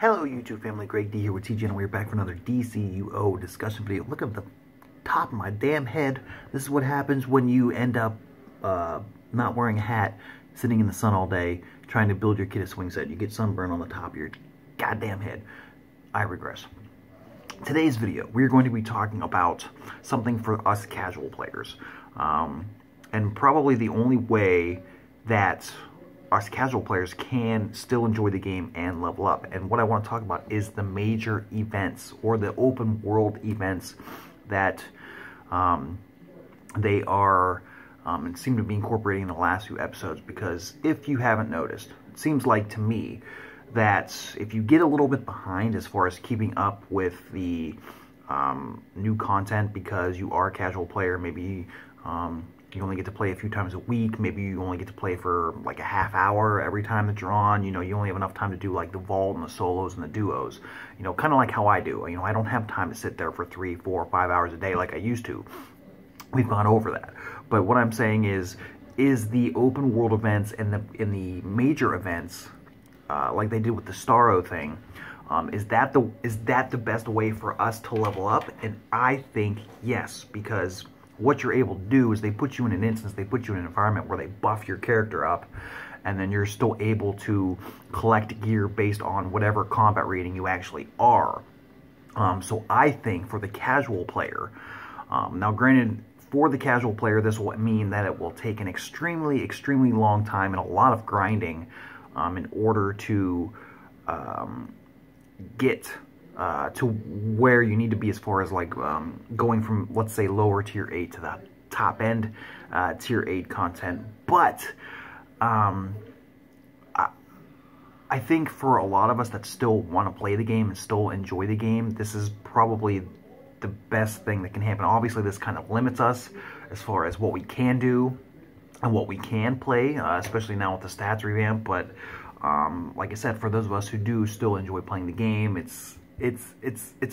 Hello YouTube family, Greg D here with TJ, and we're back for another Dcuo discussion video. Look at the top of my damn head. This is what happens when you end up not wearing a hat, sitting in the sun all day, trying to build your kid a swing set. You get sunburn on the top of your goddamn head. I regress. Today's video, we're going to be talking about something for us casual players. And probably the only way that us casual players can still enjoy the game and level up. And what I want to talk about is the major events, or the open world events that they are and seem to be incorporating in the last few episodes. Because if you haven't noticed, it seems like to me that if you get a little bit behind as far as keeping up with the new content, because you are a casual player, maybe you only get to play a few times a week, maybe you only get to play for like a half hour every time that you're on, you only have enough time to do like the vault and the solos and the duos, kind of like how I do. I don't have time to sit there for 3, 4, 5 hours a day like I used to. We've gone over that. But what I'm saying is the open world events and the major events, like they did with the Starro thing, is that the best way for us to level up? And I think yes, because what you're able to do is they put you in an instance, they put you in an environment where they buff your character up, and then you're still able to collect gear based on whatever combat rating you actually are. So I think for the casual player, now granted, for the casual player, this will mean that it will take an extremely, extremely long time and a lot of grinding in order to get to where you need to be as far as like going from, let's say, lower tier 8 to the top end tier 8 content. But I think for a lot of us that still want to play the game and still enjoy the game, this is probably the best thing that can happen. Obviously, this kind of limits us as far as what we can do and what we can play, especially now with the stats revamp. But like I said, for those of us who do still enjoy playing the game, it's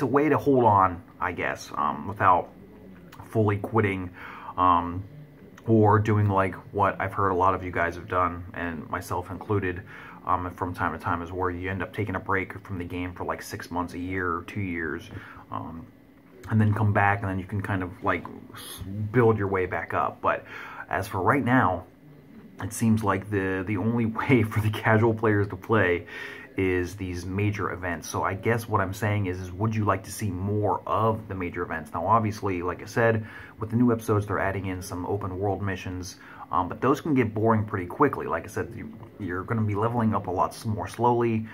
a way to hold on, I guess, without fully quitting or doing like what I've heard a lot of you guys have done, and myself included, from time to time, is where you end up taking a break from the game for like 6 months, a year, or 2 years, and then come back, and then you can kind of like build your way back up. But as for right now, it seems like the only way for the casual players to play is these major events. So I guess what I'm saying is would you like to see more of the major events? Now obviously, like I said, with the new episodes, they're adding in some open world missions, but those can get boring pretty quickly. Like I said, you're going to be leveling up a lot more slowly.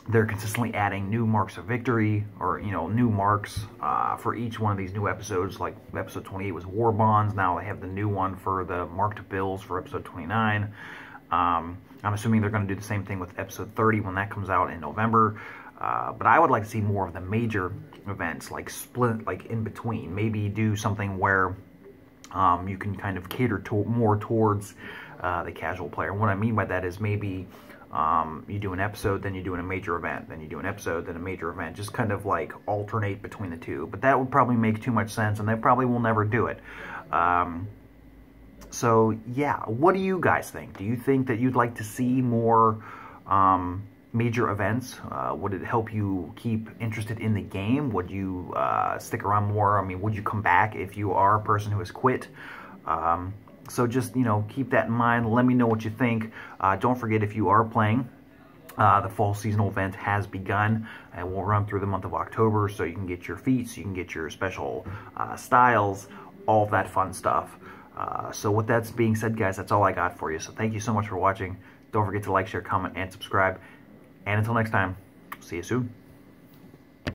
They're consistently adding new marks of victory, or new marks for each one of these new episodes. Like episode 28 was War Bonds. Now they have the new one for the Mark to Bills for episode 29. I'm assuming they're going to do the same thing with episode 30 when that comes out in November. But I would like to see more of the major events, like split, like in between. Maybe do something where you can kind of cater to more towards the casual player. And what I mean by that is maybe you do an episode, then you do a major event, then you do an episode, then a major event. Just kind of like alternate between the two. But that would probably make too much sense, and they probably will never do it. So yeah, what do you guys think? Do you think that you'd like to see more major events? Would it help you keep interested in the game? Would you stick around more? I mean, would you come back if you are a person who has quit? So just, keep that in mind. Let me know what you think. Don't forget, if you are playing, the fall seasonal event has begun, and we'll run through the month of October, so you can get your feats, you can get your special styles, all of that fun stuff. So with that being said, guys, that's all I got for you. So thank you so much for watching. Don't forget to like, share, comment, and subscribe. And until next time, see you soon.